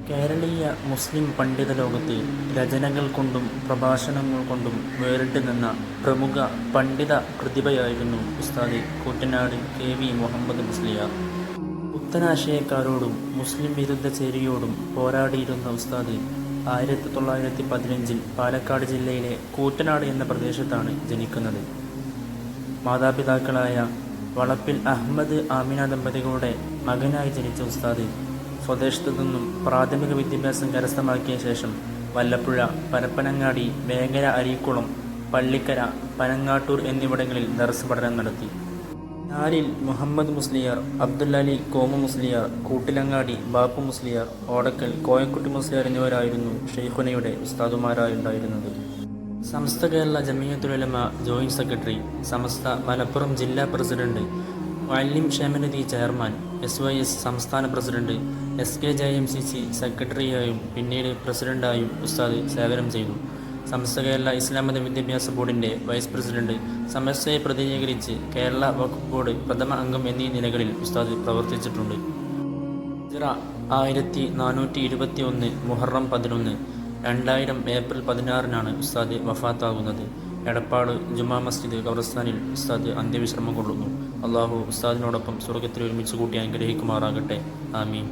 കേരളീയ മുസ്ലിം പണ്ഡിത ലോകത്ത് രചനകൾ കൊണ്ടും പ്രഭാഷണങ്ങൾ കൊണ്ടും വേറിട്ട് നിന്ന പ്രമുഖ പണ്ഡിത പ്രതിഭയായിരുന്നു ഉസ്താദ് കൂറ്റനാട് കെ.വി. മുഹമ്മദ് മുസ്ലിയാർ. പുത്തനാശയക്കാരോടും മുസ്ലിം വിരുദ്ധ ചേരിയോടും പോരാടിയിരുന്ന ഉസ്താദ് 1915 പാലക്കാട് ജില്ലയിലെ കൂറ്റനാട് എന്ന പ്രദേശത്താണ് ജനിക്കുന്നത്. മാതാപിതാക്കളായ വളപ്പിൽ അഹമ്മദ് ആമിന ദമ്പതികളുടെ മകനായി ജനിച്ച ഉസ്താദ് സ്വദേശത്തു നിന്നും പ്രാഥമിക വിദ്യാഭ്യാസം കരസ്ഥമാക്കിയ ശേഷം വല്ലപ്പുഴ, പരപ്പനങ്ങാടി, വേങ്ങര, അരീക്കുളം, പള്ളിക്കര, പനങ്ങാട്ടൂർ എന്നിവിടങ്ങളിൽ ദർസ് പഠനം നടത്തി. നാലിൽ മുഹമ്മദ് മുസ്ലിയാർ, അബ്ദുല്ലലി കോമു മുസ്ലിയാർ, കൂട്ടിലങ്ങാടി ബാപ്പു മുസ്ലിയാർ, ഓടക്കൽ കോയക്കുട്ടി മുസ്ലിയാർ എന്നിവരായിരുന്നു ഷെയ്ഖുനയുടെ ഉസ്താദുമാരായുണ്ടായിരുന്നത്. സമസ്ത കേരള ജമിയത്തുൽ ഉലമ ജോയിന്റ് സെക്രട്ടറി, സമസ്ത മലപ്പുറം ജില്ലാ പ്രസിഡന്റ്, മുഅല്ലിം ക്ഷേമനിധി ചെയർമാൻ, SYS സംസ്ഥാന പ്രസിഡന്റ്, SKJMCC സെക്രട്ടറിയായും പിന്നീട് പ്രസിഡന്റായും ഉസ്താദ് സേവനം ചെയ്തു. സമസ്ത കേരള ഇസ്ലാമത വിദ്യാഭ്യാസ ബോർഡിൻ്റെ വൈസ് പ്രസിഡന്റ്, സമസ്തയെ പ്രതിനിധീകരിച്ച് കേരള വഖഫ് ബോർഡ് പ്രഥമ അംഗം എന്നീ നിലകളിൽ ഉസ്താദ് പ്രവർത്തിച്ചിട്ടുണ്ട്. ഹിജ്റ 1421 മുഹറം 11, 2000 ഏപ്രിൽ 16 ഉസ്താദ് വഫാത്താകുന്നത്. എടപ്പാട് ജുമാ മസ്ജിദ് ഖബർസ്ഥാനിൽ ഉസ്താദ് അന്ത്യവിശ്രമം കൊള്ളുന്നു. അള്ളാഹു ഉസ്താദിനോടൊപ്പം സ്വർഗത്തിൽ ഒരുമിച്ച് കൂട്ടി അനുഗ്രഹിക്കുമാറാകട്ടെ. ആമീൻ.